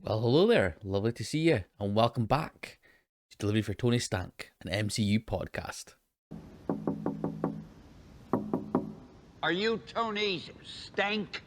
Well, hello there. Lovely to see you, and welcome back to Delivery for Tony Stank, an MCU podcast. Are you Tony Stank?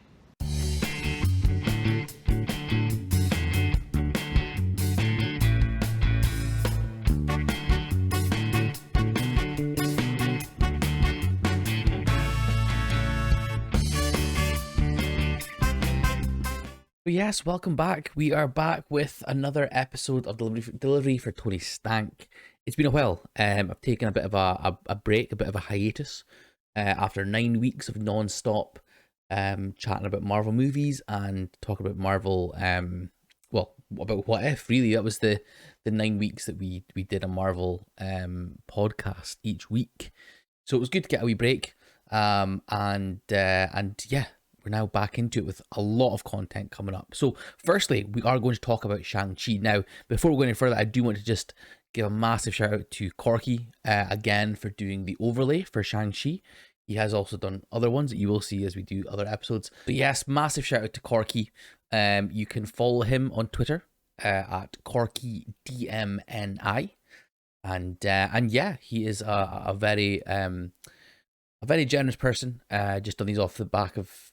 But yes, welcome back. We are back with another episode of Delivery for Tony Stank. It's been a while. I've taken a bit of a break, a bit of a hiatus, after 9 weeks of non-stop chatting about Marvel movies and talking about Marvel. Well, about What If, really. That was the 9 weeks that we did a Marvel podcast each week. So it was good to get a wee break. And yeah, we're now back into it with a lot of content coming up. So firstly, we are going to talk about Shang-Chi. Now, before we go any further, I do want to just give a massive shout out to Corky again for doing the overlay for Shang-Chi. He has also done other ones that you will see as we do other episodes. But yes, massive shout out to Corky. You can follow him on Twitter at CorkyDMNI. And yeah, he is a very generous person. Just done these off the back of,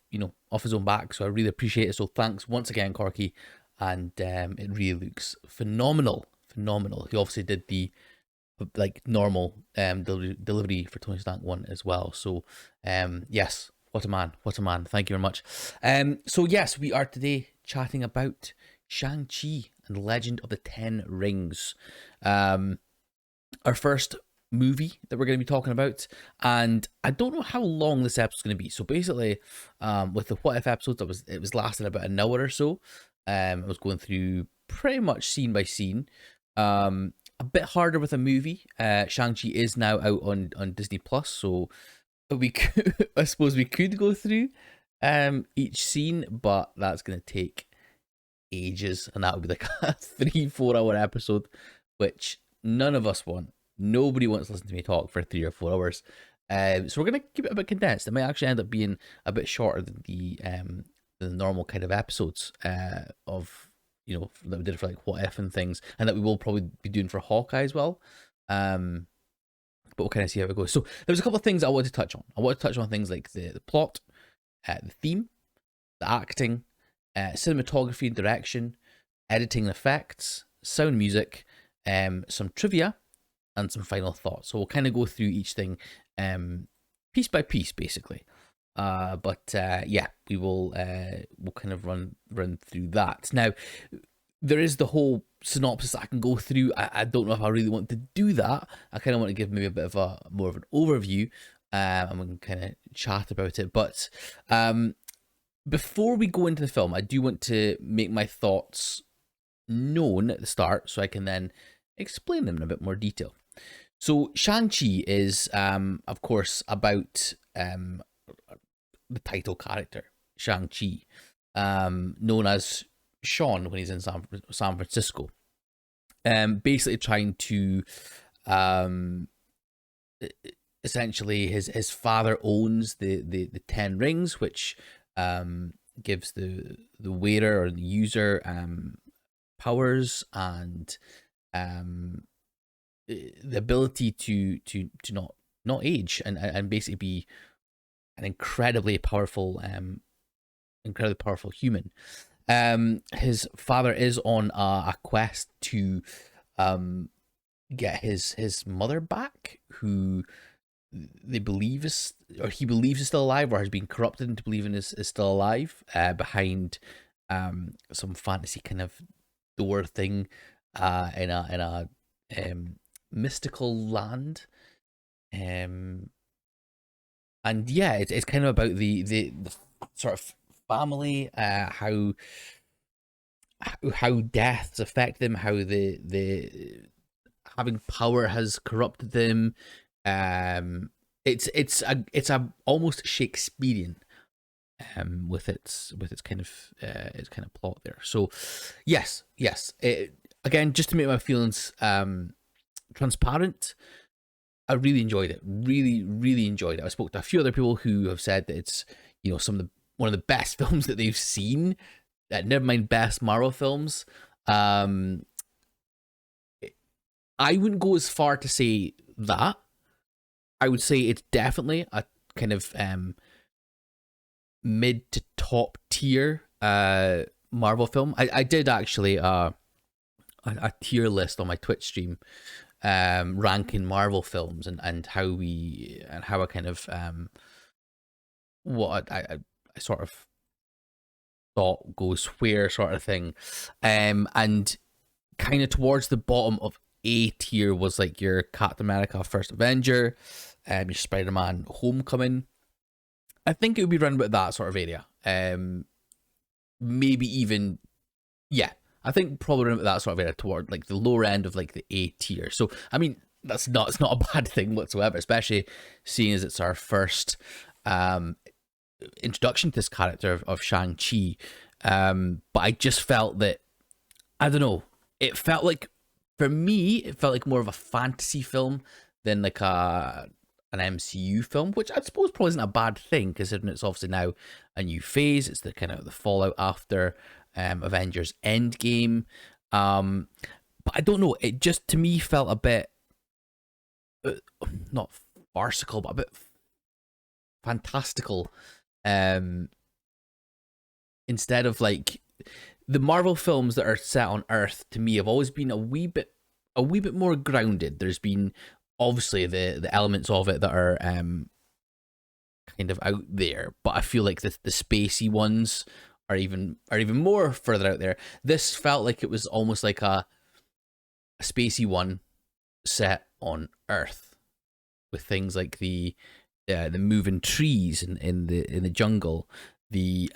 off his own back. So I really appreciate it. So thanks once again, Corky. And it really looks phenomenal. Phenomenal. He obviously did the normal delivery for Tony Stank one as well. So yes, what a man. What a man. Thank you very much. So yes, we are today chatting about Shang-Chi and the Legend of the Ten Rings. Our first movie that we're going to be talking about, and I don't know how long this episode's going to be. So basically, with the What If episodes, it was lasting about an hour or so. I was going through pretty much scene by scene. A bit harder with a movie. Shang-Chi is now out on Disney Plus, so we could, I suppose we could go through each scene, but that's going to take ages, and that would be like a 3-4 hour episode, which none of us want. Nobody wants to listen to me talk for 3 or 4 hours. So we're going to keep it a bit condensed. It might actually end up being a bit shorter than the normal kind of episodes of, that we did for like What If and things, and that we will probably be doing for Hawkeye as well. But we'll kind of see how it goes. So there's a couple of things I wanted to touch on. I want to touch on things like the plot, the theme, the acting, cinematography and direction, editing effects, sound music, some trivia, and some final thoughts. So we'll kind of go through each thing piece by piece, basically. But yeah, we'll kind of run through that. Now, there is the whole synopsis I can go through. I don't know if I really want to do that. I kind of want to give maybe a bit of more of an overview, and we can kind of chat about it. But before we go into the film, I do want to make my thoughts known at the start, so I can then explain them in a bit more detail. So Shang-Chi is, of course, about the title character, Shang-Chi, known as Sean when he's in San Francisco. Basically trying to, essentially his father owns the 10 rings, which gives the wearer or the user powers and the ability to not age and basically be an incredibly powerful human. His father is on a quest to get his mother back, who he believes is still alive, or has been corrupted into believing is still alive, behind some fantasy kind of door thing in a mystical land. And yeah, it's kind of about the sort of family, how deaths affect them, how the having power has corrupted them. It's a almost Shakespearean with its kind of plot there. So yes, again, just to make my feelings transparent, I really enjoyed it. Really enjoyed it. I spoke to a few other people who have said that it's one of the best films that they've seen never mind best Marvel films. Um, I wouldn't go as far to say that. I would say it's definitely a kind of mid to top tier Marvel film. I did actually a tier list on my Twitch stream, ranking Marvel films and how I kind of what I sort of thought goes where sort of thing, and kind of towards the bottom of A tier was like your Captain America First Avenger, your Spider Man Homecoming. I think it would be around about that sort of area. Maybe even, yeah, I think probably around about that sort of area toward like the lower end of like the A tier. So I mean, it's not a bad thing whatsoever, especially seeing as it's our first um introduction to this character of Shang Chi. But I just felt that, I don't know, it felt like, for me, it felt like more of a fantasy film than like an MCU film, which I suppose probably isn't a bad thing considering it's obviously now a new phase. It's the kind of the fallout after Avengers Endgame. But I don't know, it just to me felt a bit uh, not farcical, but a bit fantastical. Um, Instead of like the Marvel films that are set on Earth, to me have always been a wee bit more grounded. There's been obviously the elements of it that are kind of out there, but I feel like the spacey ones are even more further out there. This felt like it was almost like a spacey one set on Earth with things like the moving trees in the jungle, the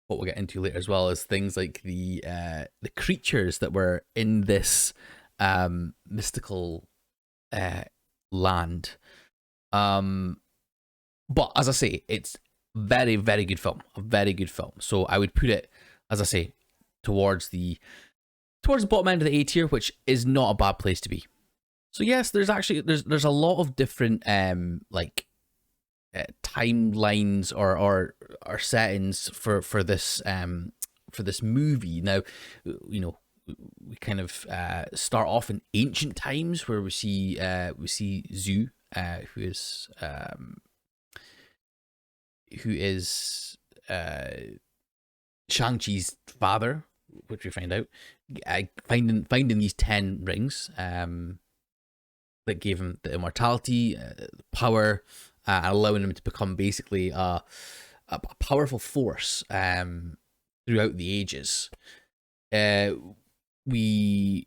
what we'll get into later as well as things like the creatures that were in this mystical land. Um, but as I say, it's very very good film, a very good film. So I would put it, as I say, towards the bottom end of the A tier, which is not a bad place to be. So yes, there's actually there's a lot of different like timelines or settings for this movie. Now, you know, we kind of start off in ancient times where we see Zhu, who is Shang-Chi's father, which we find out, finding these 10 rings that gave him the immortality, power, allowing him to become basically a powerful force throughout the ages. We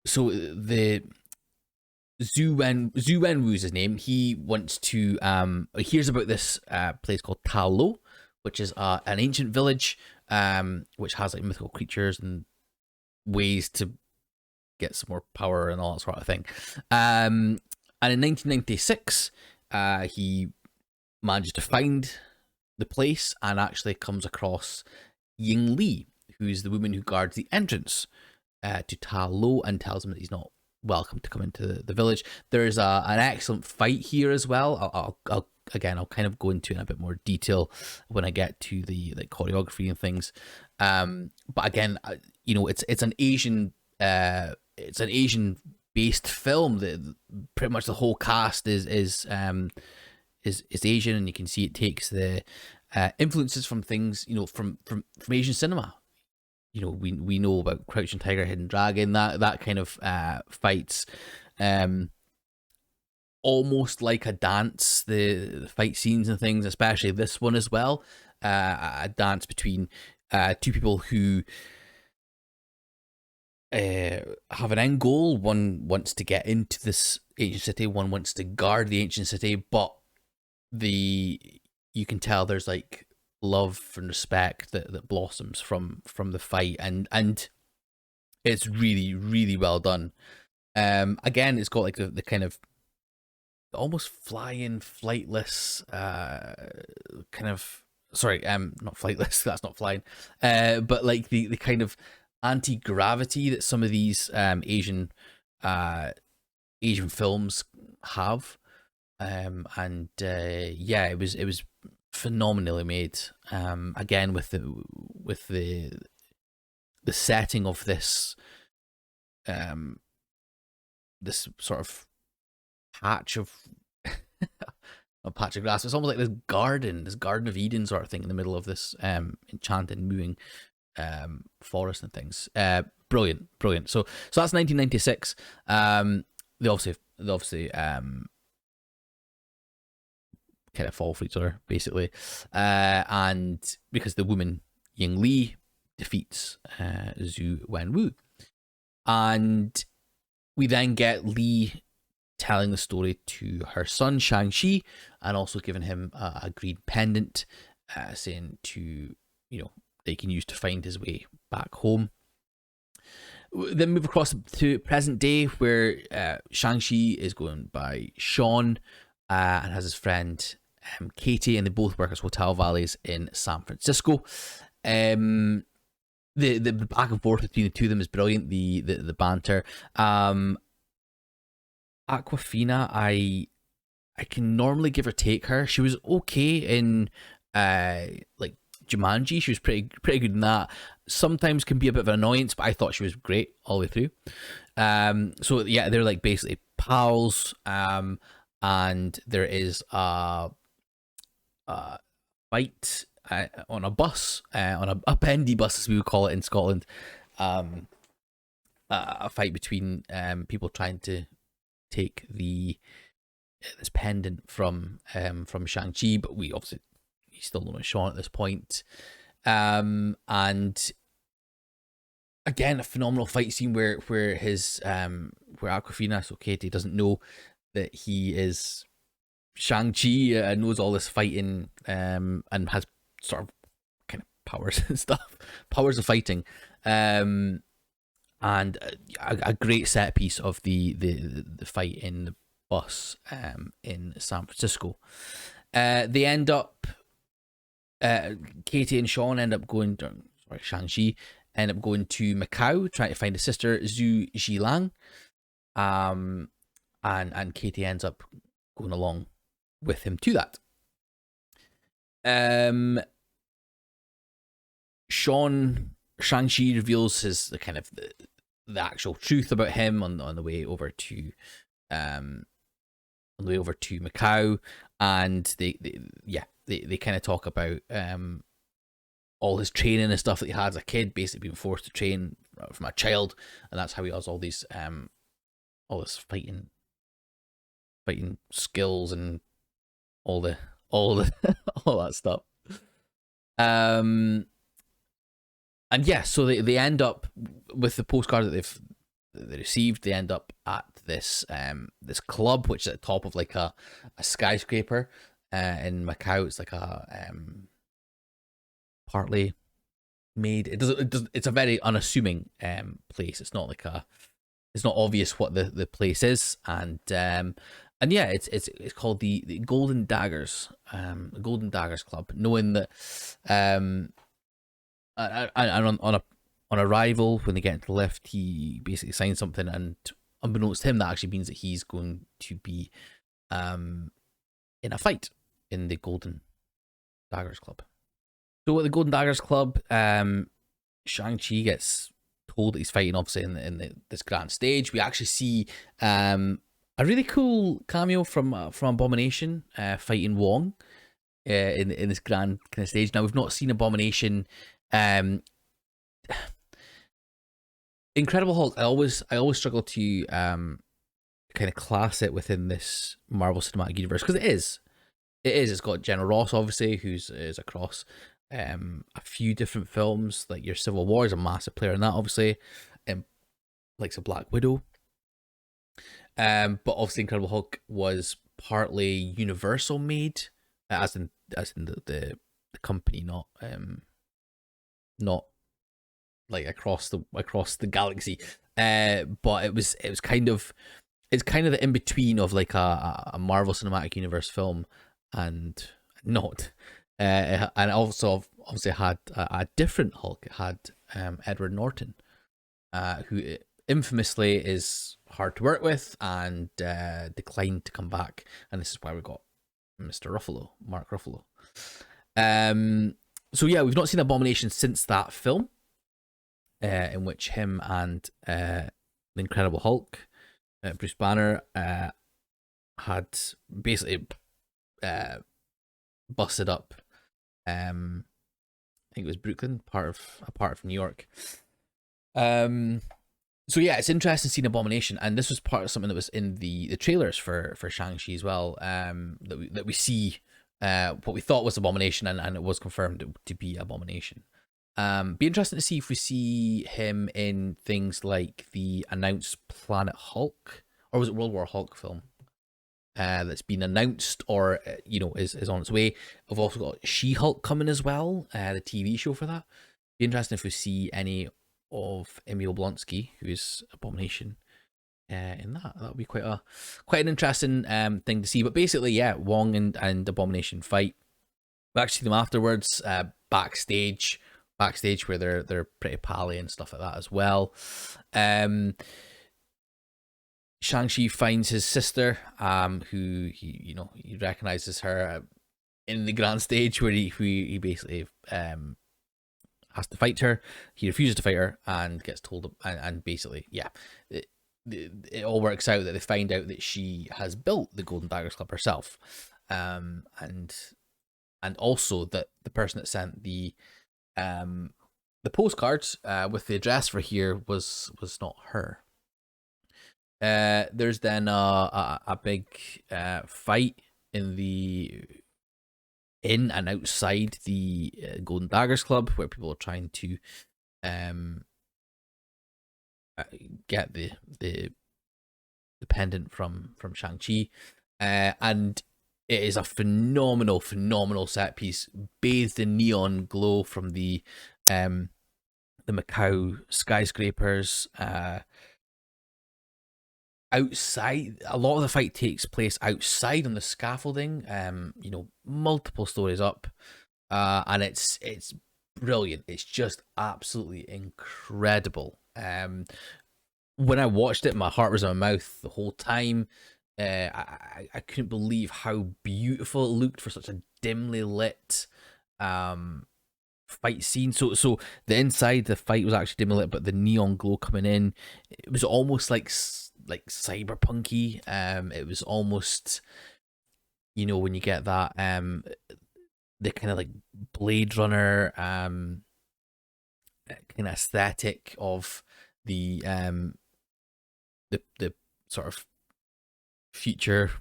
so the Zhu Wenwu's his name. He wants to hears about this place called Ta Lo, which is an ancient village which has like mythical creatures and ways to get some more power and all that sort of thing. And in 1996, he managed to find the place and actually comes across Ying Li, who's the woman who guards the entrance to Ta Lo, and tells him that he's not welcome to come into the village. There's an excellent fight here as well. I'll kind of go into it in a bit more detail when I get to the choreography and things. But again, you know, it's an Asian based film. That pretty much the whole cast is Asian, and you can see it takes the influences from things, you know, from Asian cinema. You know, we know about Crouching Tiger, Hidden Dragon, that kind of fights, almost like a dance. The fight scenes and things, especially this one as well, a dance between two people who have an end goal. One wants to get into this ancient city, one wants to guard the ancient city, but you can tell there's like love and respect that blossoms from the fight, and it's really really well done. Again, it's got like the kind of almost flying flightless kind of, sorry, not flightless, that's not flying, but like the kind of anti-gravity that some of these Asian films have. And yeah, it was phenomenally made. Again, with the setting of this this sort of patch of a patch of grass. It's almost like this garden of Eden sort of thing in the middle of this enchanted, moving forest and things. Brilliant, brilliant. So that's 1996. They obviously kind of fall for each other basically, and because the woman Ying Li defeats Zhu Wenwu, and we then get Li telling the story to her son Shang-Chi, and also giving him a green pendant, saying to they can use to find his way back home. Then move across to present day, where Shang-Chi is going by Sean, and has his friend Katie, and they both work as hotel valets in San Francisco. The back and forth between the two of them is brilliant. The banter. Aquafina, I can normally give or take her. She was okay in like Jumanji. She was pretty good in that. Sometimes can be a bit of an annoyance, but I thought she was great all the way through. So yeah, they're like basically pals. And there is a fight on a bus, on a bendy bus as we would call it in Scotland. A fight between people trying to take this pendant from Shang-Chi, but we obviously still don't know Sean at this point. And again, a phenomenal fight scene where Aquafina, so Katie, doesn't know that he is Shang-Chi, knows all this fighting, and has sort of kind of powers and stuff, powers of fighting, and a great set piece of the fight in the bus in San Francisco. They end up, Katie and Sean end up going, Shang-Chi end up going to Macau, trying to find his sister Zhu Jilang, and Katie ends up going along with him to that. Shang-Chi reveals the actual truth about him on the way over to Macau, and they kind of talk about all his training and stuff that he had as a kid, basically being forced to train from a child, and that's how he has all this fighting skills and all that stuff. And yeah, so they end up with the postcard that they received. They end up at this club, which is at the top of like a skyscraper in Macau. It's like a partly made. It's a very unassuming place. It's not like it's not obvious what the place is, and yeah, it's called the Golden Daggers, the Golden Daggers Club. Knowing that, and on arrival, when they get into the lift, he basically signs something, and unbeknownst to him, that actually means that he's going to be in a fight in the Golden Daggers Club. So at the Golden Daggers Club, Shang-Chi gets told that he's fighting, obviously, in this grand stage. We actually see a really cool cameo from Abomination fighting Wong in this grand kind of stage. Now, we've not seen Abomination. Incredible Hulk. I always struggle to kind of class it within this Marvel Cinematic Universe, because it is. It's got General Ross, obviously, is across a few different films. Like your Civil War is a massive player in that, obviously. Like a Black Widow. But obviously Incredible Hulk was partly Universal made, as in the company, not like across the galaxy. But it's kind of the in between of like a Marvel Cinematic Universe film and not. And also obviously had a different Hulk. It had Edward Norton, who infamously is hard to work with and declined to come back. And this is why we got Mr. Ruffalo, Mark Ruffalo. So yeah, we've not seen Abomination since that film, in which him and the Incredible Hulk, Bruce Banner, had basically busted up. I think it was Brooklyn, a part of New York. So yeah, it's interesting seeing Abomination, and this was part of something that was in the trailers for Shang-Chi as well. That we see what we thought was Abomination, and it was confirmed to be Abomination. Be interesting to see if we see him in things like the announced Planet Hulk, or was it World War Hulk film? That's been announced, or is on its way. We've also got She-Hulk coming as well, the TV show for that. Be interesting if we see any of Emil Blonsky, who is Abomination, in that. That would be quite an interesting thing to see. But basically, yeah, Wong and Abomination fight. We actually see them afterwards, backstage where they're pretty pally and stuff like that as well. Shang-Chi finds his sister, who he recognizes her in the grand stage where he basically has to fight her. He refuses to fight her and gets told, and basically, yeah, it all works out that they find out that she has built the Golden Daggers Club herself, and also that the person that sent the postcards with the address for here was not her. There's then a big fight in and outside the Golden Daggers Club, where people are trying to get the pendant from Shang-Chi, and it is a phenomenal set piece, bathed in neon glow from the Macau skyscrapers. Outside, a lot of the fight takes place outside on the scaffolding, multiple stories up, and it's brilliant. It's just absolutely incredible. When I watched it, my heart was in my mouth the whole time. I couldn't believe how beautiful it looked for such a dimly lit fight scene. So the inside the fight was actually dimly lit, but the neon glow coming in, it was almost like cyberpunky. It was almost, when you get that the kind of like Blade Runner kind of aesthetic of the sort of future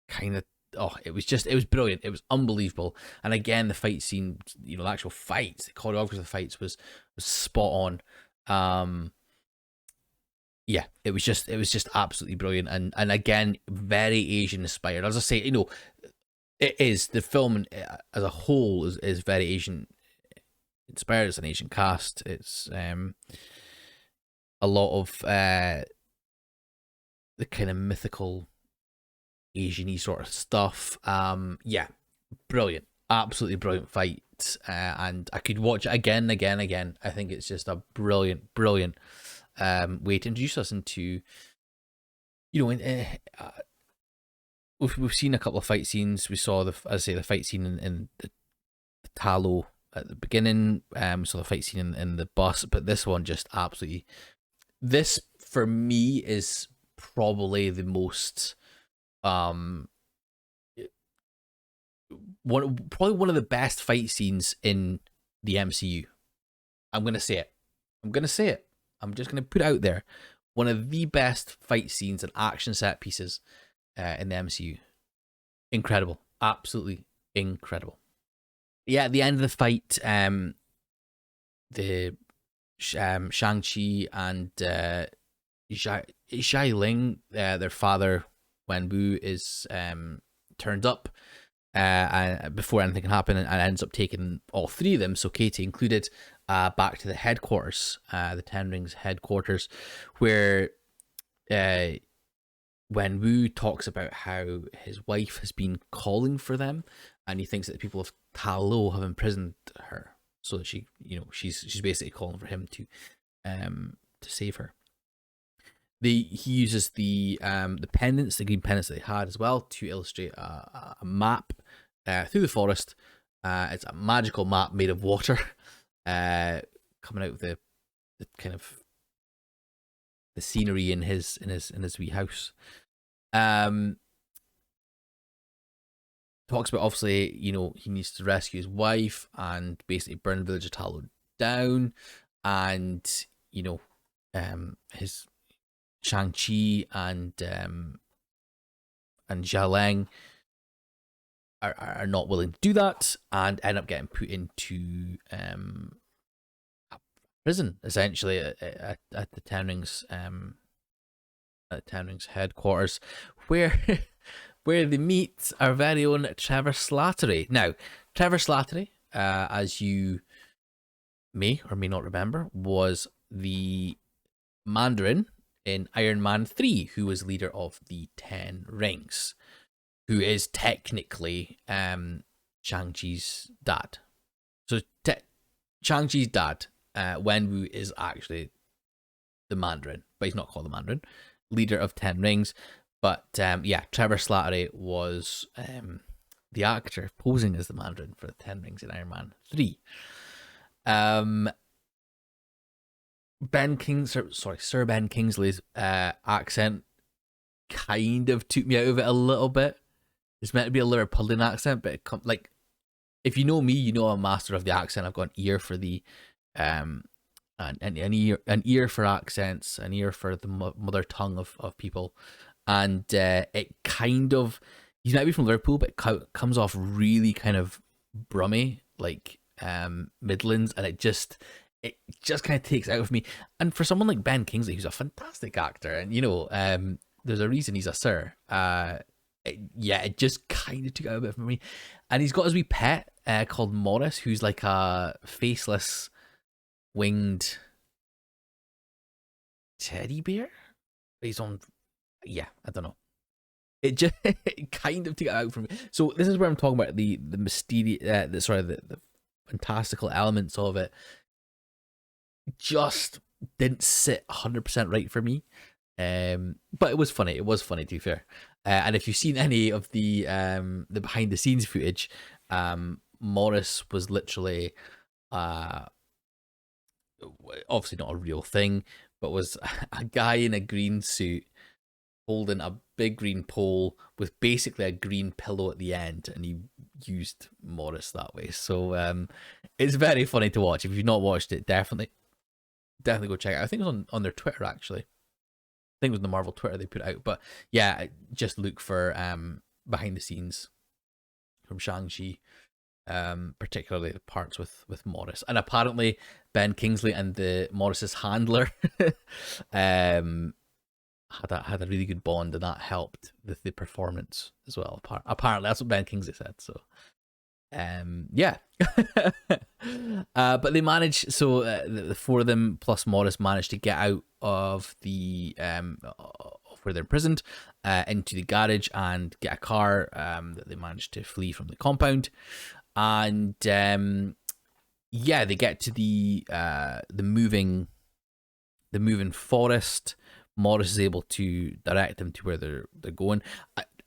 kind of. Oh, it was brilliant. It was unbelievable. And again, the fight scene, the actual fights, the choreography of the fights was spot on. Yeah, it was just absolutely brilliant, and again, very Asian inspired. As I say, it is, the film as a whole is very Asian inspired. It's an Asian cast. It's a lot of the kind of mythical Asian-y sort of stuff. Yeah, brilliant, absolutely brilliant fight. And I could watch it again and again and again. I think it's just a brilliant way to introduce us into, we've seen a couple of fight scenes. We saw the fight scene in the Talo at the beginning. We saw the fight scene in the bus, but this one just absolutely. This for me is probably the most probably one of the best fight scenes in the MCU. I'm gonna say it. I'm just gonna put it out there. One of the best fight scenes and action set pieces in the MCU. Incredible, absolutely incredible. Yeah, at the end of the fight, the Shang-Chi and Zhai Ling, their father Wenwu, is turned up before anything can happen, and ends up taking all three of them, so Katie included, back to the headquarters, the Ten Rings headquarters, where Wenwu talks about how his wife has been calling for them, and he thinks that the people of Ta Lo have imprisoned her, so that she's basically calling for him to save her. He uses the pendants, the green pendants that they had as well, to illustrate a map through the forest. It's a magical map made of water, coming out of the kind of the scenery in his wee house. Talks about, obviously, he needs to rescue his wife and basically burn the village of Talo down, and his Shang Chi and Xiaoleng are not willing to do that and end up getting put into prison, essentially, at the Ten Rings headquarters, where where they meet our very own Trevor Slattery. Now, Trevor Slattery, as you may or may not remember, was the Mandarin in Iron Man 3, who was leader of the Ten Rings, who is technically Shang-Chi's dad. So Shang-Chi's dad, Wenwu, is actually the Mandarin, but he's not called the Mandarin, leader of Ten Rings. But yeah, Trevor Slattery was the actor posing as the Mandarin for the Ten Rings in Iron Man 3. Sir Ben Kingsley's accent kind of took me out of it a little bit. It's meant to be a Liverpudlian accent, but like, if you know me, you know I'm a master of the accent. I've got an ear for the an ear for accents, an ear for the mother tongue of people, and it kind of, he's meant to be from Liverpool, but it comes off really kind of brummy, like Midlands, and it just kind of takes it out of me. And for someone like Ben Kingsley, who's a fantastic actor, and there's a reason he's a sir. It just kind of took it out a bit from me. And he's got his wee pet called Morris, who's like a faceless winged teddy bear. He's on, I don't know. It just it kind of took it out from me. So this is where I'm talking about the mysterious, the fantastical elements of it. Just didn't sit 100% right for me. But it was funny. It was funny, to be fair. And if you've seen any of the behind the scenes footage, Morris was literally obviously not a real thing, but was a guy in a green suit holding a big green pole with basically a green pillow at the end, and he used Morris that way. So it's very funny to watch. If you've not watched it, definitely go check it out. I think it was on their Twitter, actually. I think it was the Marvel Twitter they put it out. But yeah, just look for behind the scenes from Shang-Chi, particularly the parts with Morris. And apparently Ben Kingsley and the Morris's handler had a really good bond, and that helped with the performance as well. Apparently that's what Ben Kingsley said. So yeah. But they managed, so the four of them plus Morris managed to get out of the where they're imprisoned, into the garage and get a car that they managed to flee from the compound. And yeah, they get to the moving forest. Morris is able to direct them to where they're going.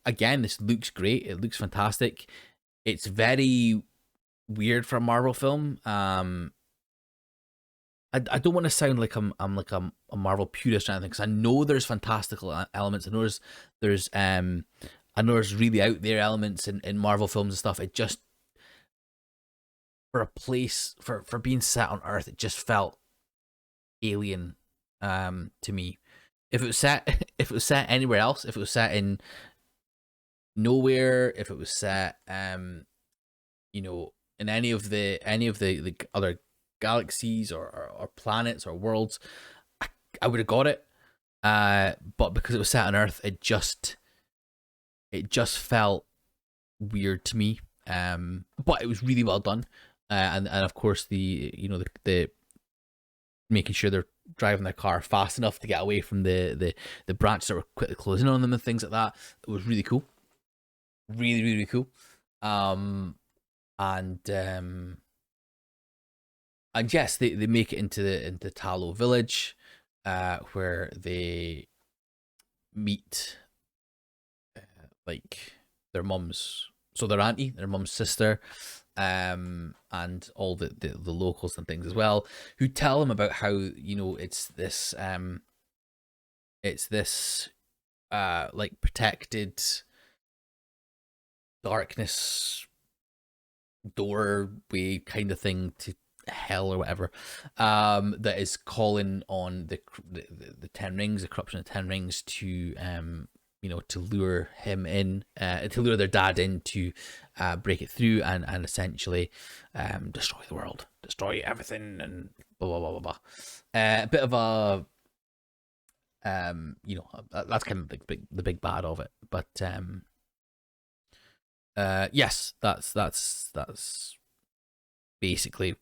Again, this looks great. It looks fantastic. It's very weird for a Marvel film. I don't want to sound like I'm like a Marvel purist or anything, because I know there's fantastical elements. I know there's really out there elements in Marvel films and stuff. It just, for a place for being set on Earth, it just felt alien to me. If it was set anywhere else, if it was set in nowhere, if it was set in any of the other galaxies or planets or worlds, I would have got it. But because it was set on Earth, it just felt weird to me. But it was really well done. And of course the making sure they're driving their car fast enough to get away from the branches that were quickly closing on them and things like that. It was really cool. Really, really cool. And yes, they make it into Talo village, where they meet like their mum's so their auntie, their mum's sister, and all the locals and things as well, who tell them about how, you know, it's this like protected darkness doorway kind of thing to hell or whatever, that is calling on the Ten Rings, the corruption of the Ten Rings, to you know, to lure him in, to lure their dad in, to break it through and essentially destroy the world, destroy everything, and blah blah blah blah blah. A bit of a you know, that's kind of the big bad of it, but yes, that's basically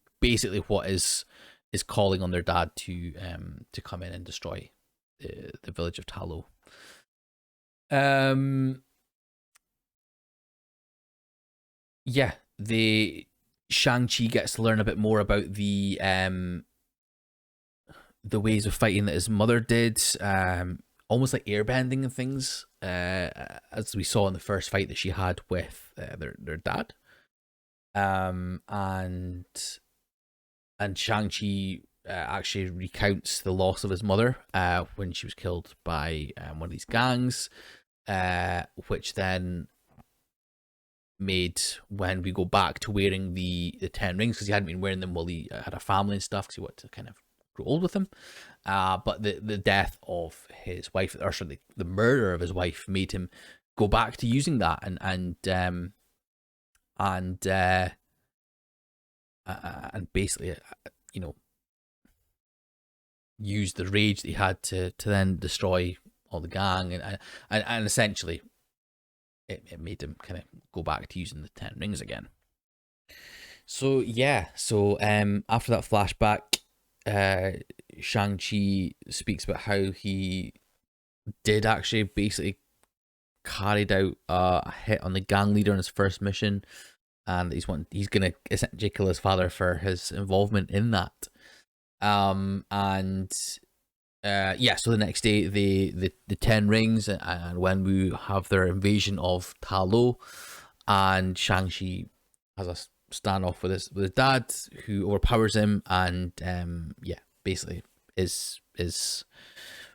what is calling on their dad to come in and destroy the village of Talo. Yeah, the Shang-Chi gets to learn a bit more about the ways of fighting that his mother did, almost like airbending and things, as we saw in the first fight that she had with their dad. And Shang-Chi actually recounts the loss of his mother when she was killed by one of these gangs, which then made, when we go back to wearing the Ten Rings, because he hadn't been wearing them while he had a family and stuff, because he wanted to kind of grow old with them. But the death of his wife, or sorry, the murder of his wife, made him go back to using that and basically, you know, use the rage that he had to then destroy all the gang, and essentially it made him kind of go back to using the Ten Rings again. So yeah, so after that flashback, Shang-Chi speaks about how he did actually basically carried out a hit on the gang leader on his first mission, and he's gonna essentially kill his father for his involvement in that. Yeah, so the next day, the Ten Rings and when we have their invasion of Ta Lo, and Shang-Chi has a standoff with his dad, who overpowers him, and yeah, basically is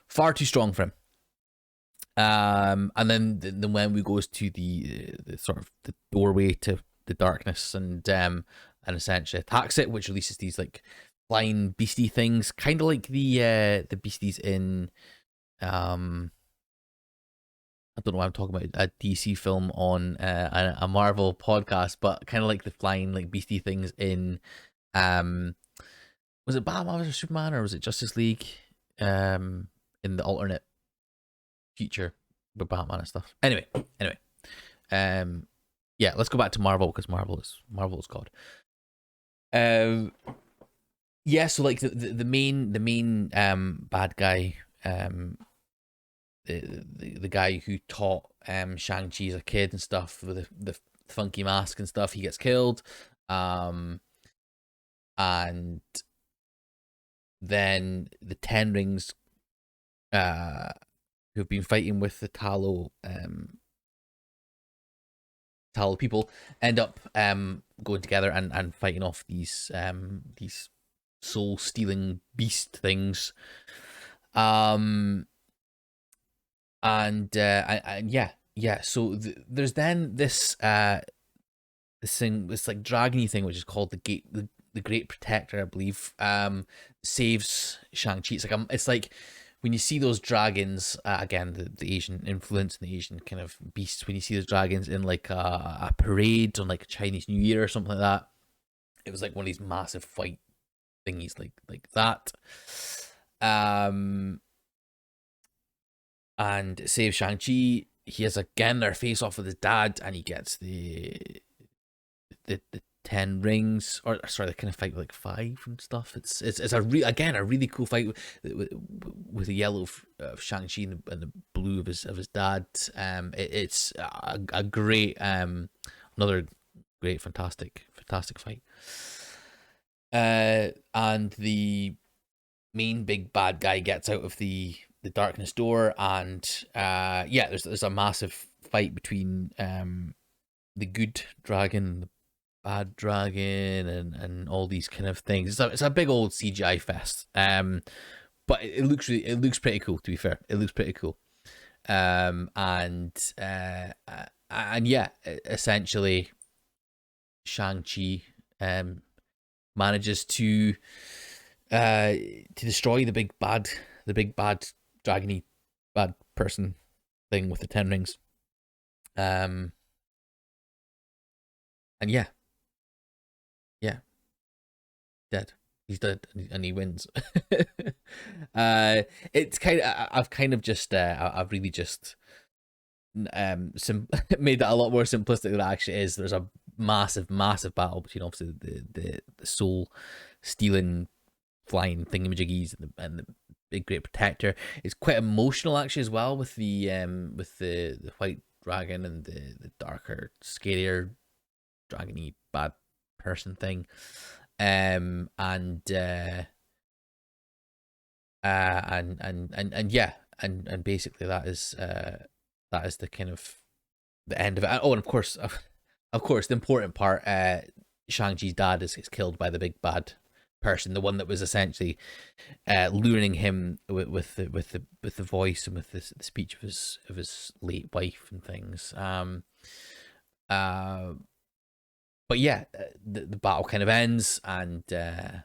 far too strong for him. And then when we goes to the sort of the doorway to the darkness, and essentially attacks it, which releases these like flying beastie things, kind of like the beasties in I don't know why I'm talking about a DC film on a Marvel podcast, but kind of like the flying like beastie things in was it Batman vs Superman, or was it Justice League, in the alternate future with Batman and stuff. Anyway, yeah, let's go back to Marvel, because Marvel is God. Yeah, so like the main bad guy, the guy who taught Shang-Chi as a kid and stuff with the funky mask and stuff, he gets killed. And then the Ten Rings, who've been fighting with the Talo people, end up going together and fighting off these soul stealing beast things. And yeah, so there's then this thing, this like dragony thing, which is called the Great Protector, I believe, saves Shang-Chi. It's like when you see those dragons, again, the Asian influence and the Asian kind of beasts, when you see those dragons in like a parade on like a Chinese New Year or something like that, it was like one of these massive fight thingies like that. And it saves Shang-Chi. He has again their face off with his dad, and he gets the Ten Rings, or sorry, they kind of fight with like 5 and stuff. It's a really cool fight with the yellow of Shang-Chi and the blue of his dad. It's a great another great fantastic fight. And the main big bad guy gets out of the darkness door, and yeah, there's a massive fight between the good dragon, the bad dragon, and all these kind of things. It's a big old CGI fest. But it looks pretty cool. To be fair, it looks pretty cool. And yeah, essentially, Shang Chi manages to destroy the big bad dragony bad person thing with the 10 rings. Um, and yeah, yeah, dead. He's dead, and he wins. It's kind of I've kind of just I've really just made that a lot more simplistic than it actually is. There's a massive battle between obviously the soul stealing flying thingamajiggies and the big great protector. It's quite emotional actually as well with the white dragon and the darker, scarier dragony bad person thing. And yeah, and basically that is the kind of the end of it. Oh, and of course, the important part, Shang-Chi's dad is killed by the big bad person, the one that was essentially luring him with the voice and with the speech of his late wife and things. But yeah, the battle kind of ends, and yeah,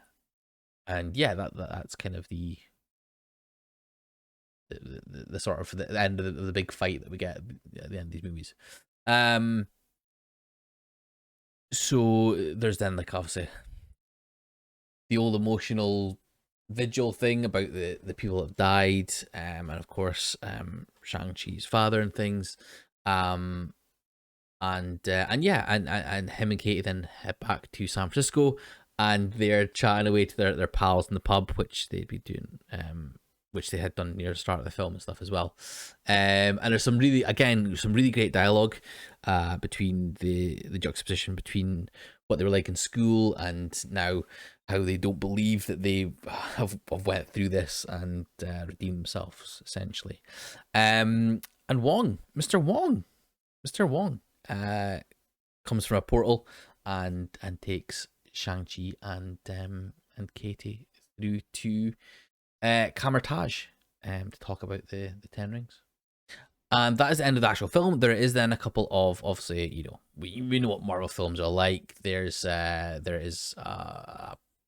that's kind of the sort of the end of the big fight that we get at the end of these movies. So there's then like obviously the old emotional vigil thing about the people that have died, and of course Shang-Chi's father and things. And yeah, and him and Katie then head back to San Francisco, and they're chatting away to their pals in the pub, which they'd be doing, which they had done near the start of the film and stuff as well. And there's some really great dialogue between the juxtaposition between what they were like in school and now how they don't believe that they have went through this and redeemed themselves essentially. And Mr. Wong comes from a portal and takes Shang-Chi and Katie through to Camertage to talk about the 10 rings. And that is the end of the actual film. There is then a couple of, obviously, we know what Marvel films are like. There is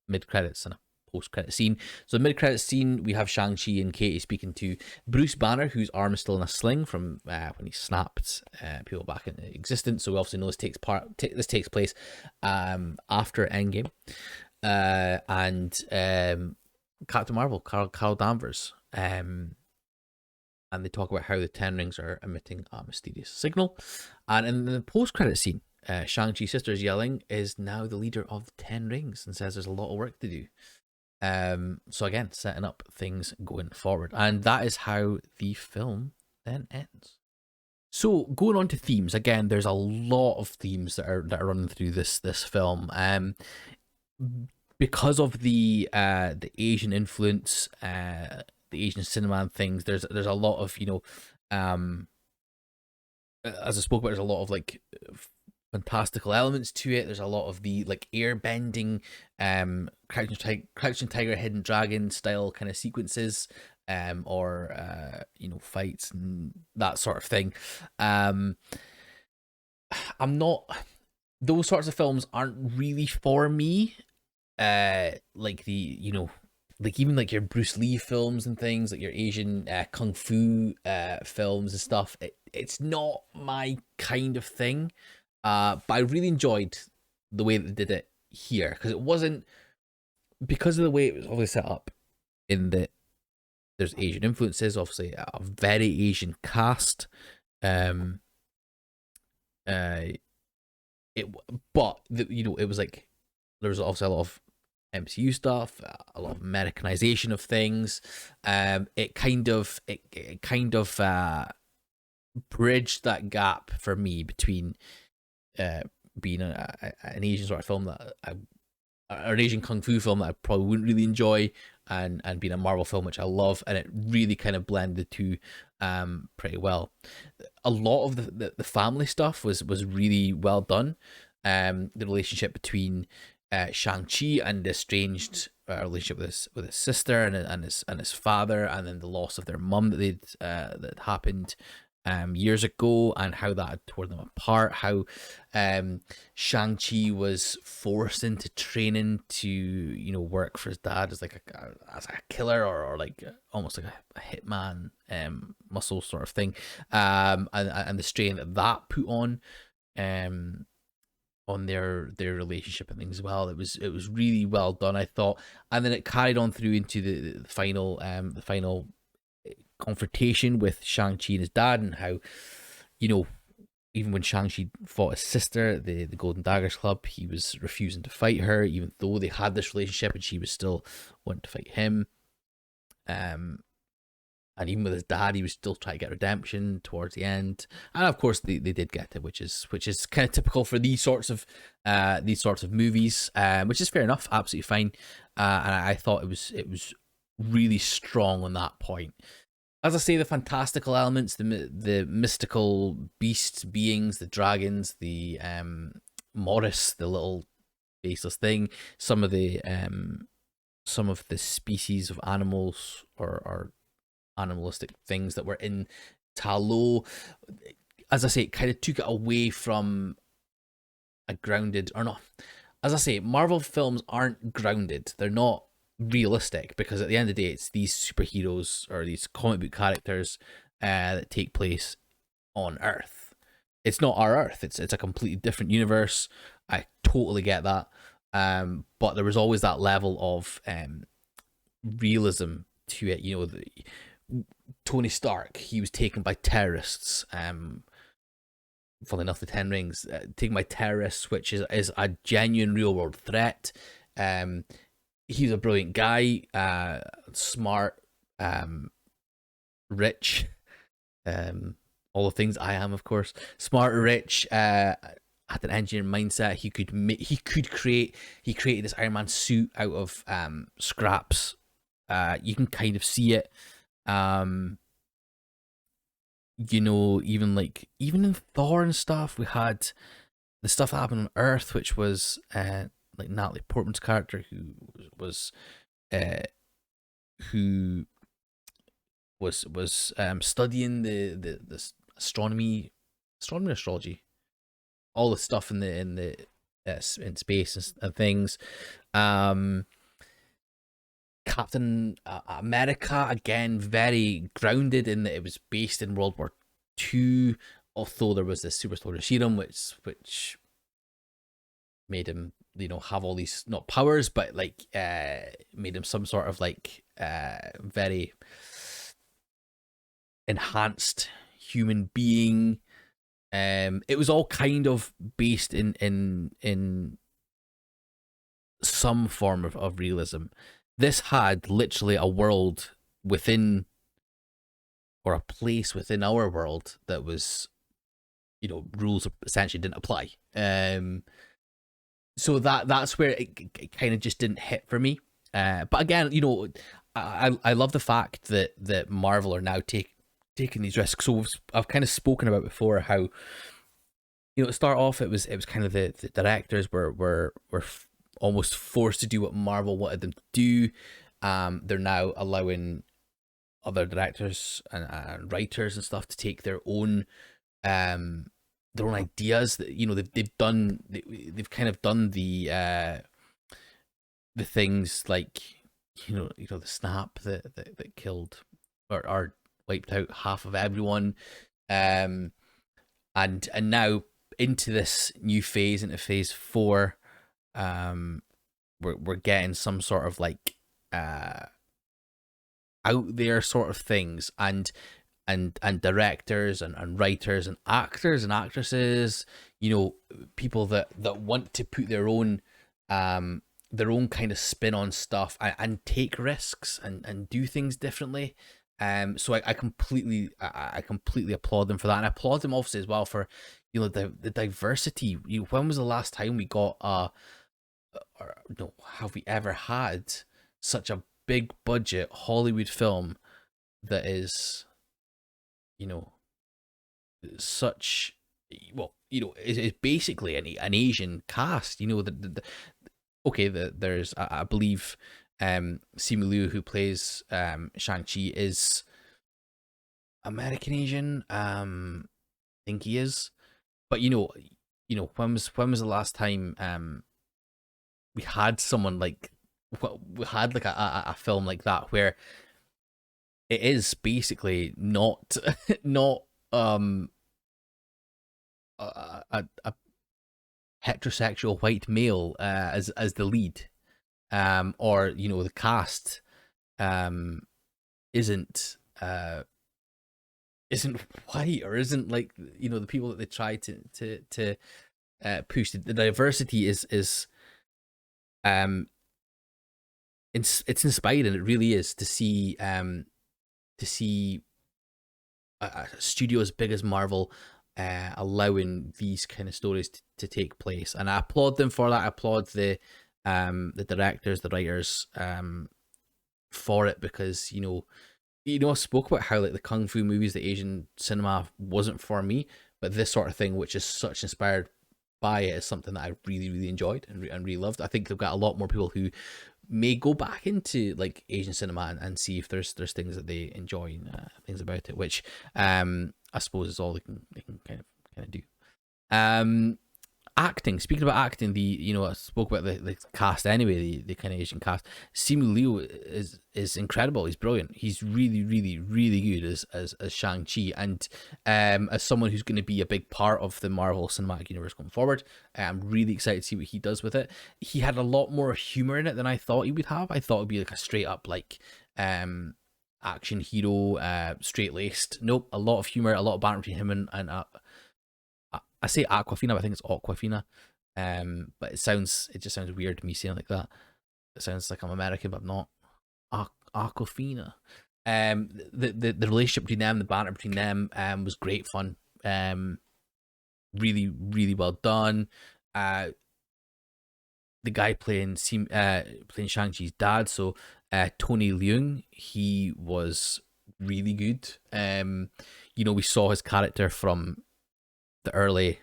mid credits and a post credit scene. So the mid credit scene, we have Shang-Chi and Katie speaking to Bruce Banner, whose arm is still in a sling from when he snapped people back into existence. So we obviously know this takes place after Endgame, and Captain Marvel, Carol Danvers. And they talk about how the 10 rings are emitting a mysterious signal. And in the post-credit scene, Shang-Chi's sister is yelling, is now the leader of the 10 rings, and says there's a lot of work to do. So again, setting up things going forward. And that is how the film then ends. So going on to themes, again, there's a lot of themes that are running through this film. Because of the Asian influence, the Asian cinema and things, there's a lot of as I spoke about, there's a lot of like fantastical elements to it. There's a lot of the like air bending, crouching tiger, hidden dragon style kind of sequences, or fights and that sort of thing. I'm not. Those sorts of films aren't really for me. Like like even like your Bruce Lee films and things, like your Asian kung fu films and stuff. It's not my kind of thing. But I really enjoyed the way that they did it here, because it wasn't, because of the way it was obviously set up, in that there's Asian influences, obviously a very Asian cast. It was like there was obviously a lot of MCU stuff, a lot of Americanization of things. It kind of bridged that gap for me between being an Asian sort of film that an Asian kung fu film that I probably wouldn't really enjoy, and being a Marvel film, which I love, and it really kind of blended the two pretty well. A lot of the family stuff was really well done. The relationship between Shang Chi and the estranged relationship with his sister and his father, and then the loss of their mum that happened years ago, and how that had torn them apart. How Shang Chi was forced into training to work for his dad as like as a killer, or like almost like a hitman muscle sort of thing, and the strain that put on their relationship and things as well. It was really well done, I thought, and then it carried on through into the final confrontation with Shang-Chi and his dad, and how even when Shang-Chi fought his sister, the Golden Daggers Club, he was refusing to fight her, even though they had this relationship, and she was still wanting to fight him. And even with his dad, he was still trying to get redemption towards the end. And of course, they did get it, which is kind of typical for these sorts of movies, which is fair enough, absolutely fine. And I thought it was really strong on that point. As I say, the fantastical elements, the mystical beasts, beings, the dragons, the Morris, the little faceless thing, some of the species of animals or animalistic things that were in Ta Lo, as I say, it kind of took it away from a grounded, or not. As I say, Marvel films aren't grounded. They're not realistic, because at the end of the day, it's these superheroes or these comic book characters that take place on Earth. It's not our Earth. It's a completely different universe. I totally get that. But there was always that level of realism to it. Tony Stark, he was taken by terrorists. Funnily enough, the Ten Rings, taken by terrorists, which is a genuine real world threat. He's a brilliant guy, smart, rich, all the things I am, of course. Smart, rich, had an engineering mindset. He created this Iron Man suit out of scraps. You can kind of see it. Even in Thor and stuff, we had the stuff that happened on Earth, which was like Natalie Portman's character, who was studying the astrology, all the stuff in space and things. Captain America, again, very grounded in that it was based in World War II, although there was this super soldier serum which made him have all these, not powers, but like made him some sort of like very enhanced human being. It was all kind of based in some form of realism. This had literally a world within, or a place within our world, that was, rules essentially didn't apply. So that's where it kind of just didn't hit for me. But again, I love the fact that Marvel are now taking these risks. So I've kind of spoken about before how, to start off, it was kind of the directors were almost forced to do what Marvel wanted them to do. They're now allowing other directors and writers and stuff to take their own ideas. That they've kind of done the things like the snap that killed or wiped out half of everyone, and now into this new phase, into phase 4. We're getting some sort of like out there sort of things, and directors and writers and actors and actresses, people that want to put their own kind of spin on stuff, and take risks and do things differently. So I completely applaud them for that, and I applaud them obviously as well for the diversity. When was the last time we got have we ever had such a big budget Hollywood film that is, you know, such, well, is basically an Asian cast. Okay, there's I believe Simu Liu, who plays Shang Chi, is American Asian. I think he is. But when was the last time we had someone like, we had like a film like that where it is basically not not a heterosexual white male as the lead, or the cast um isn't isn't white, or isn't like the people that they try to push. The diversity is um it's inspiring. It really is to see a studio as big as Marvel allowing these kind of stories to take place, and I applaud them for that. I applaud the directors, the writers, for it, because I spoke about how like the kung fu movies, the Asian cinema wasn't for me, but this sort of thing, which is such inspired by it, is something that I really really enjoyed and really loved. I think they've got a lot more people who may go back into like Asian cinema and see if there's things that they enjoy, things about it, which I suppose is all they can kind of do. Um, Acting. Speaking about acting, I spoke about the cast anyway. The kind of Asian cast. Simu Liu is incredible. He's brilliant. He's really really really good as Shang Chi, and as someone who's going to be a big part of the Marvel Cinematic Universe going forward, I'm really excited to see what he does with it. He had a lot more humor in it than I thought he would have. I thought it'd be like a straight up like action hero, straight laced. Nope, a lot of humor, a lot of banter between him and I say Aquafina, but I think it's Aquafina. But it just sounds weird to me saying it like that. It sounds like I'm American, but I'm not. Aquafina. The relationship between them, the banter between them, was great fun. Really, really well done. The guy playing Shang-Chi's dad, so Tony Leung, he was really good. We saw his character from the early,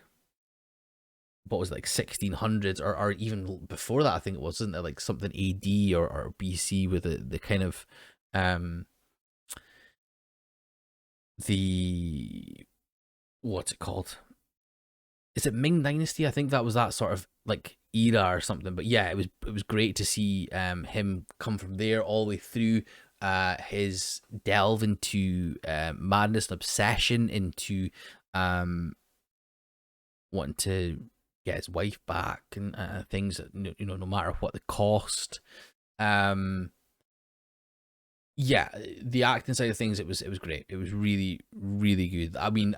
what was it, like 1600s, or even before that. I think it was, isn't it, like something AD or BC, with the kind of the what's it called? Is it Ming Dynasty? I think that was that sort of like era or something. But yeah, it was great to see him come from there all the way through, his delve into madness and obsession, into wanting to get his wife back, and things that, no matter what the cost. Yeah, the acting side of things, it was great. It was really really good. I mean,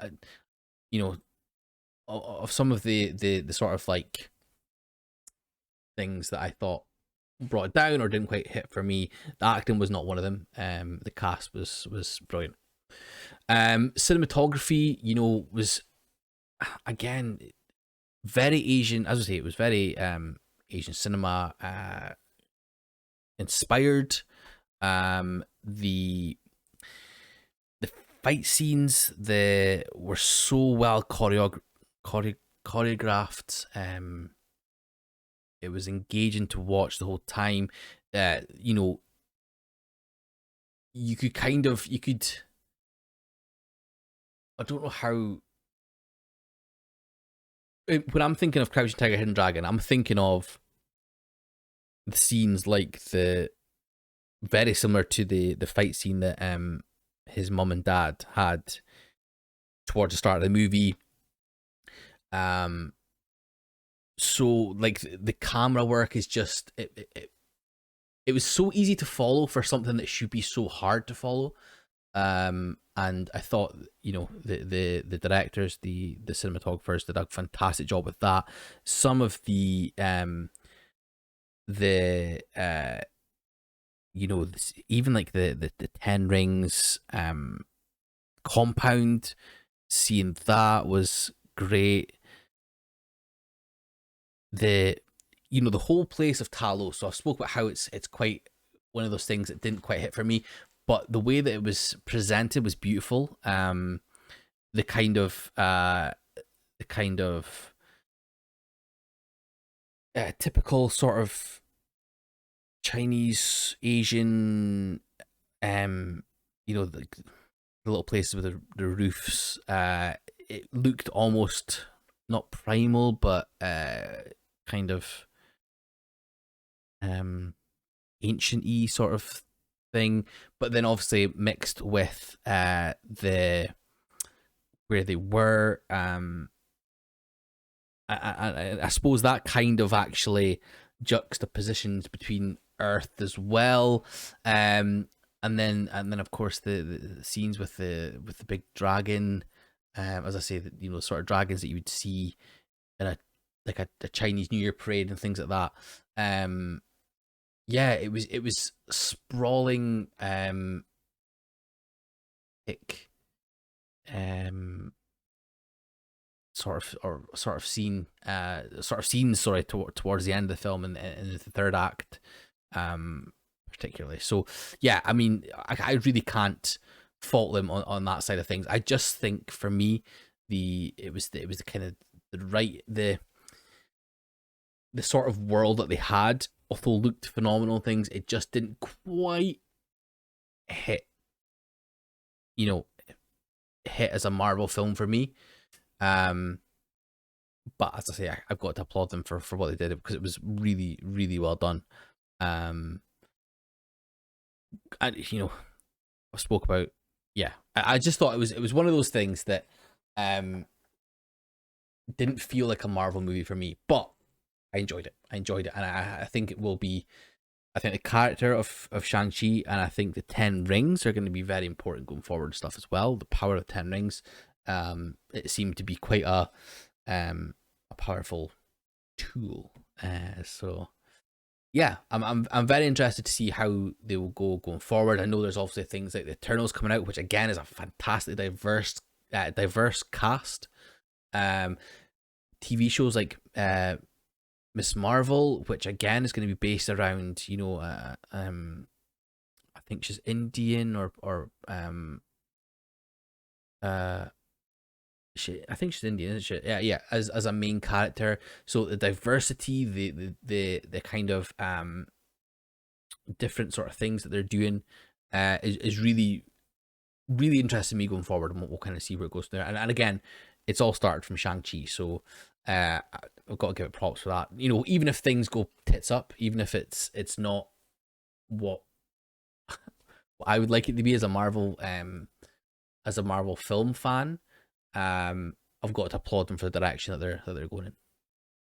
you know of some of the sort of like things that I thought brought it down or didn't quite hit for me, the acting was not one of them. The cast was brilliant. Cinematography, was again very Asian. As I say, it was very Asian cinema inspired. The fight scenes, they were so well choreographed. It was engaging to watch the whole time. You could I don't know how. When I'm thinking of Crouching Tiger, Hidden Dragon, I'm thinking of the scenes like the very similar to the fight scene that his mum and dad had towards the start of the movie. So like the camera work is just it was so easy to follow for something that should be so hard to follow. And I thought, the directors, the cinematographers did a fantastic job with that. Some of the even like the Ten Rings compound, seeing that was great. The whole place of Talos. So I've spoke about how it's quite one of those things that didn't quite hit for me. But the way that it was presented was beautiful. The kind of typical sort of Chinese Asian, the little places with the roofs. It looked almost not primal, but kind of ancient-y sort of thing. But then obviously mixed with the where they were. I suppose that kind of actually juxtapositions between Earth as well, and then of course the scenes with the big dragon, as I say, sort of dragons that you would see in a Chinese New Year parade and things like that. Yeah, it was sprawling, like, um sort of scene sort of scenes, sorry, towards the end of the film, and in the third act, particularly. So yeah, I mean, I really can't fault them on that side of things. I just think for me, it was the kind of the sort of world that they had, although looked phenomenal things, it just didn't quite hit, you know hit as a Marvel film for me. um but as I say, I've got to applaud them for what they did, because it was really, really well done. Um, and I spoke about, yeah, I just thought it was one of those things that um didn't feel like a Marvel movie for me, but I enjoyed it. And I think it will be. I think the character of Shang Chi, and I think the 10 Rings are going to be very important going forward and stuff as well. The power of 10 Rings, it seemed to be quite a powerful tool. So yeah, I'm very interested to see how they will go going forward. I know there's obviously things like the Eternals coming out, which again is a fantastic diverse cast. Um, TV shows like Miss Marvel, which again is going to be based around, I think she's Indian, uh I think she's Indian, isn't she? Yeah, yeah. As a main character, so the diversity, the kind of different sort of things that they're doing, is really, really interesting me going forward, and we'll kind of see where it goes there. And again, it's all started from Shang Chi, so I've got to give it props for that. Even if things go tits up, even if it's not what I would like it to be as a Marvel film fan, I've got to applaud them for the direction that they're going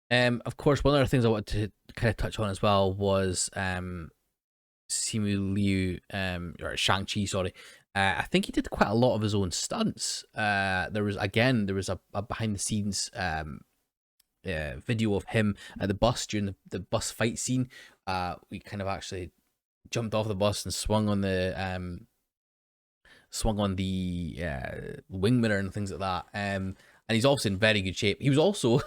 in. Of course, one of the things I wanted to kind of touch on as well was Simu Liu, or Shang Chi, sorry. I think he did quite a lot of his own stunts. There was a behind the scenes video of him at the bus during the bus fight scene. We kind of actually jumped off the bus and swung on the wing mirror and things like that. And he's also in very good shape. He was also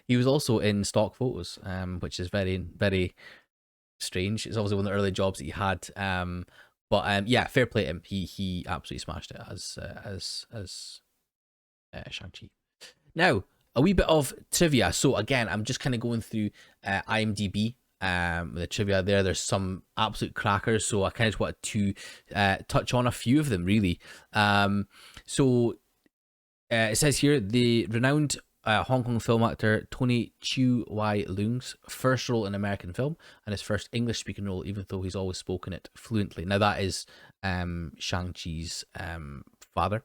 he was also in stock photos, which is very, very strange. It's obviously one of the early jobs that he had. But yeah, fair play to him. He absolutely smashed it as Shang-Chi. Now, a wee bit of trivia. So again, I'm just kind of going through IMDb. The trivia there. There's some absolute crackers, so I kind of just wanted to touch on a few of them, really. So it says here, the renowned Hong Kong film actor Tony Chiu Wai Leung's first role in American film, and his first English-speaking role, even though he's always spoken it fluently. Now that is Shang-Chi's father,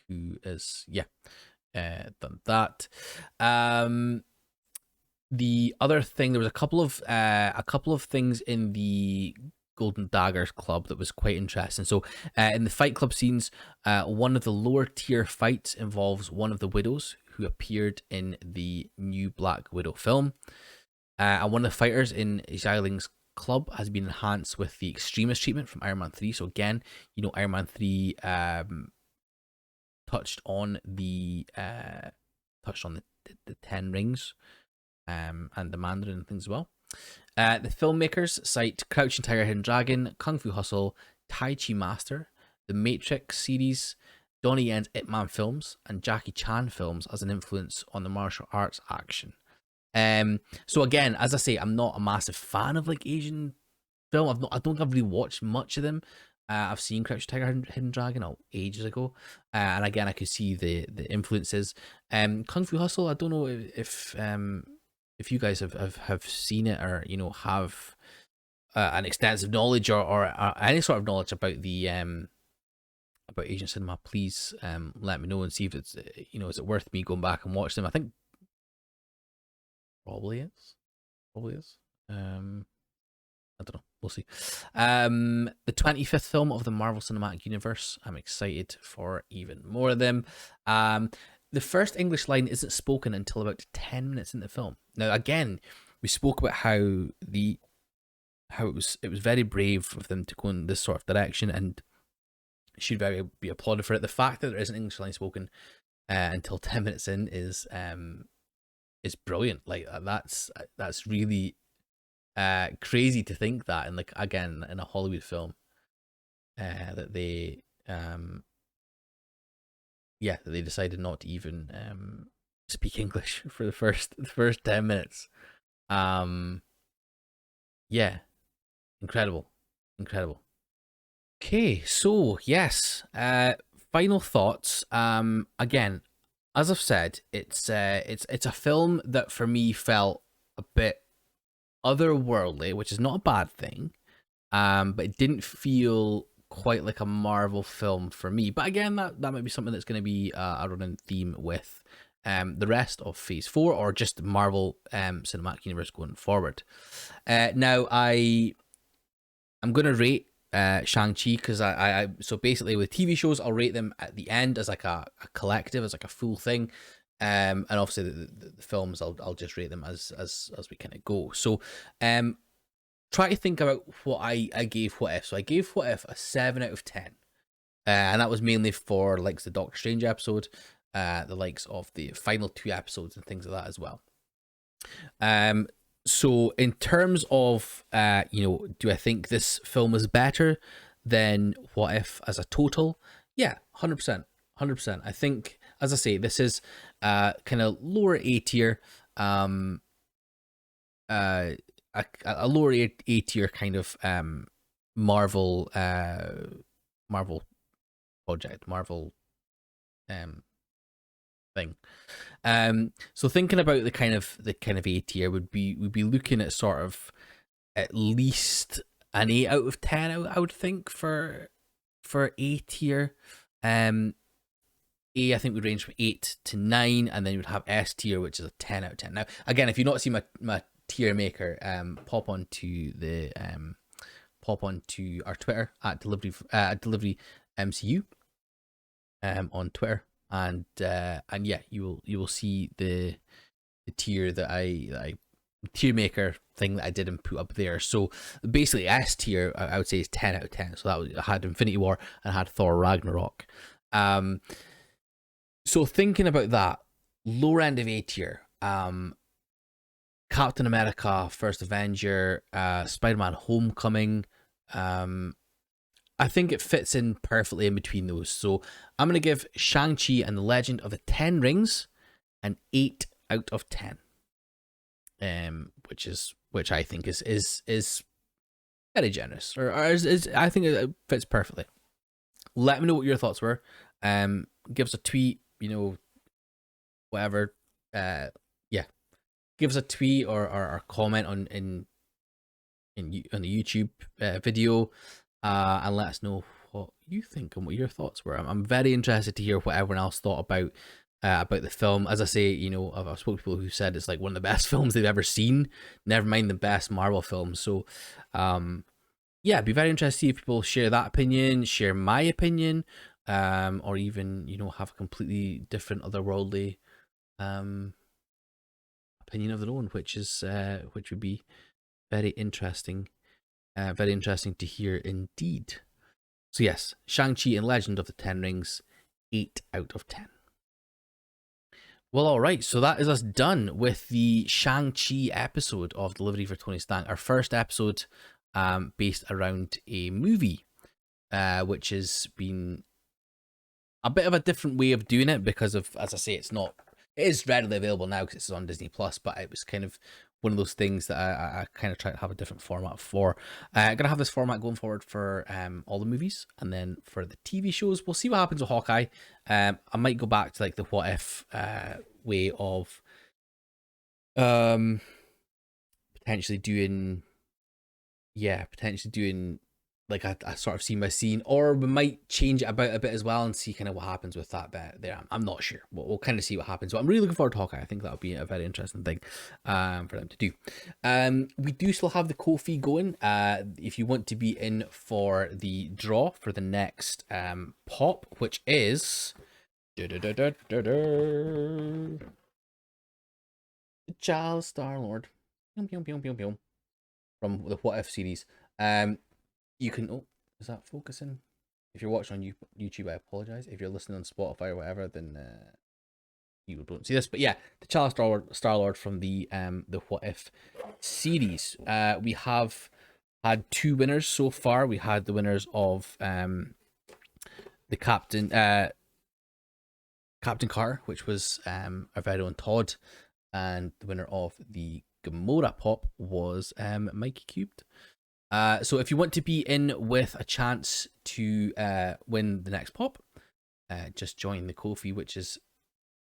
who is, yeah, done that. The other thing, there was a couple of things in the Golden Daggers Club that was quite interesting. So in the Fight Club scenes, one of the lower tier fights involves one of the widows who appeared in the new Black Widow film. And one of the fighters in Xiaoling's club has been enhanced with the extremist treatment from Iron Man 3. So again, Iron Man 3 touched on the 10 Rings, and the Mandarin and things as well. The filmmakers cite Crouching Tiger, Hidden Dragon, Kung Fu Hustle, Tai Chi Master, the Matrix series, Donnie Yen's Ip Man films, and Jackie Chan films as an influence on the martial arts action. So again, as I say, I'm not a massive fan of like Asian film. I don't think I've really watched much of them. I've seen Crouching Tiger, Hidden Dragon ages ago, and again, I could see the influences. Kung Fu Hustle. I don't know if you guys have seen it, or have an extensive knowledge, or any sort of knowledge about Asian cinema. Please let me know and see if it's is it worth me going back and watch them. I think probably is. I don't know. We'll see. The 25th film of the Marvel Cinematic Universe. I'm excited for even more of them. The first English line isn't spoken until about 10 minutes in the film. Now, again, we spoke about how it was very brave of them to go in this sort of direction, and should be applauded for it. The fact that there isn't English line spoken until 10 minutes in is brilliant. Like that's really crazy to think that, and like again in a Hollywood film that they that they decided not to even speak English for the first 10 minutes. Yeah, incredible. Okay, so yes, final thoughts. Again, as I've said, it's a film that for me felt a bit otherworldly, which is not a bad thing. But it didn't feel quite like a Marvel film for me. But again, that might be something that's going to be a running theme with the rest of Phase 4, or just Marvel Cinematic Universe going forward. Now, I'm going to rate Shang-Chi, because I so basically with TV shows, I'll rate them at the end as like a collective, as like a full thing. And obviously the films, I'll just rate them as we kind of go. So try to think about what I gave What If. So I gave What If a 7 out of 10. And that was mainly for likes the Doctor Strange episode, the likes of the final 2 episodes and things like that as well. So in terms of do I think this film is better than What If as a total? Yeah, 100%. I think, as I say, this is kind of lower A tier, a lower A tier kind of Marvel project, Marvel thing. So thinking about the kind of A tier, would be looking at sort of at least an 8 out of 10. I would think for A tier. A, I think would range from 8 to 9, and then you would have S tier, which is a 10 out of 10. Now, again, if you've not seen my tier maker, pop onto our Twitter at delivery MCU on Twitter, and yeah, you will see the tier that I tier maker thing that I did and put up there. So basically, S tier I would say is 10 out of 10. So that was, I had Infinity War and I had Thor Ragnarok. So thinking about that, lower end of A tier, Captain America, First Avenger, Spider-Man Homecoming, I think it fits in perfectly in between those. So I'm going to give Shang-Chi and the Legend of the Ten Rings an 8 out of 10. Which I think is very generous, or is I think it fits perfectly. Let me know what your thoughts were. Give us a tweet, whatever. Yeah, give us a tweet or comment on the YouTube video, and let us know what you think and what your thoughts were. I'm very interested to hear what everyone else thought about the film. As I say, I've spoken to people who said it's like one of the best films they've ever seen, never mind the best Marvel film. So yeah, I'd be very interested to see if people share that opinion, share my opinion, or even have a completely different otherworldly opinion of their own, which would be very interesting to hear indeed. So yes, Shang-Chi and Legend of the Ten Rings, 8 out of 10. Well, all right. So that is us done with the Shang-Chi episode of Delivery for Tony Stank, our first episode based around a movie, which has been a bit of a different way of doing it because of, as I say, it is readily available now because it's on Disney Plus, but it was kind of one of those things that I kind of try to have a different format for. I'm gonna have this format going forward for all the movies, and then for the TV shows, we'll see what happens with Hawkeye. I might go back to like the what if way of um potentially doing potentially doing like a sort of scene by scene, or we might change it about a bit as well and see kind of what happens with that bit there. I'm not sure. We'll kind of see what happens. But I'm really looking forward to Hawkeye. I think that'll be a very interesting thing for them to do. We do still have the Ko-fi going. If you want to be in for the draw for the next pop, which is the Child Star-Lord from the What If series. You can, oh, is that focusing? If you're watching on YouTube, I apologize. If you're listening on Spotify or whatever, then you won't see this. But yeah, the Child Star-Lord from the What If series. We have had two winners so far. We had the winners of the Captain Carter, which was our very own Todd, and the winner of the Gamora pop was Mikey Cubed. So if you want to be in with a chance to win the next pop, just join the Ko-fi, which is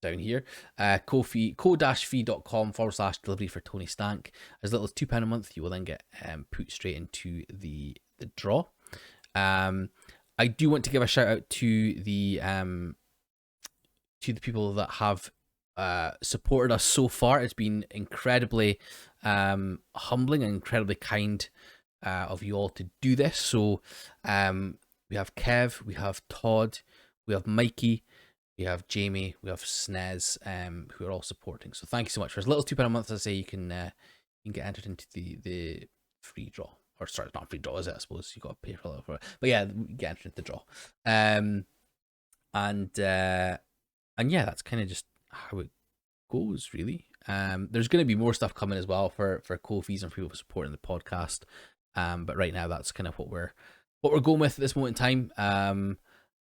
down here. ko-fi.com/delivery for Tony Stank. As little as £2 a month, you will then get put straight into the draw. I do want to give a shout out to the people that have supported us so far. It's been incredibly humbling and incredibly kind of you all to do this. So we have Kev, we have Todd, we have Mikey, we have Jamie, we have Snez, who are all supporting. So thank you so much. For as little as £2 a month, as I say, you can get entered into the free draw. Or sorry, it's not a free draw, is it? I suppose you got to pay for a little for it. But yeah, you get entered into the draw. And yeah, that's kind of just how it goes, really. There's going to be more stuff coming as well for Ko-fis and for people supporting the podcast. But right now, that's kind of what we're going with at this moment in time.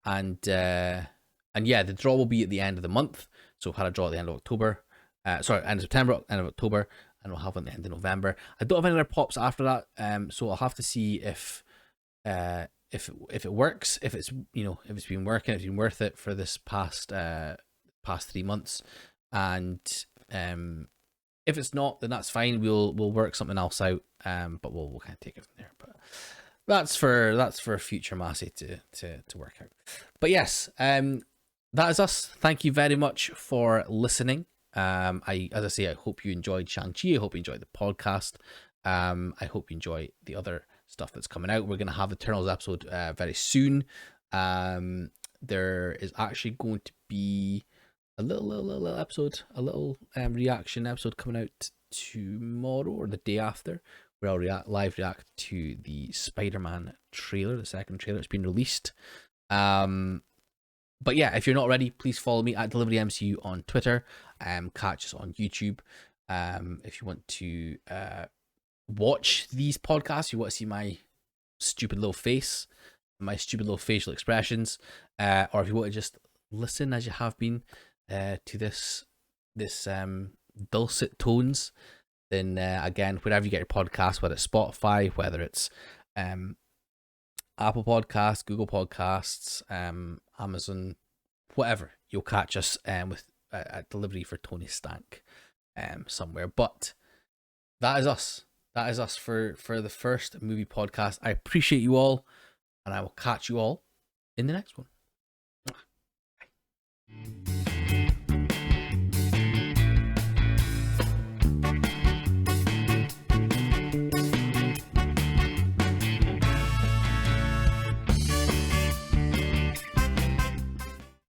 And yeah, the draw will be at the end of the month. So we've had a draw at the end of October. End of September, end of October, and we'll have one at the end of November. I don't have any other pops after that. So I'll have to see if it works, if it's if it's been working, if it's been worth it for this past 3 months, and if it's not, then that's fine. We'll work something else out. But we'll kind of take it from there. But that's for future Massey to work out. But yes, that is us. Thank you very much for listening. As I say, I hope you enjoyed Shang-Chi. I hope you enjoyed the podcast. I hope you enjoy the other stuff that's coming out. We're gonna have the Eternals episode very soon. There is actually going to be a little episode, a little reaction episode coming out tomorrow or the day after, where I'll live react to the Spider-Man trailer, the second trailer that's been released. But yeah, if you're not ready, please follow me at DeliveryMCU on Twitter. Catch us on YouTube. If you want to watch these podcasts, you want to see my stupid little face, my stupid little facial expressions, or if you want to just listen as you have been to this dulcet tones, then again, wherever you get your podcast, whether it's Spotify, whether it's Apple Podcasts, Google Podcasts, Amazon, whatever, you'll catch us with a delivery for Tony Stank somewhere. But that is us. That is us for the first movie podcast. I appreciate you all, and I will catch you all in the next one.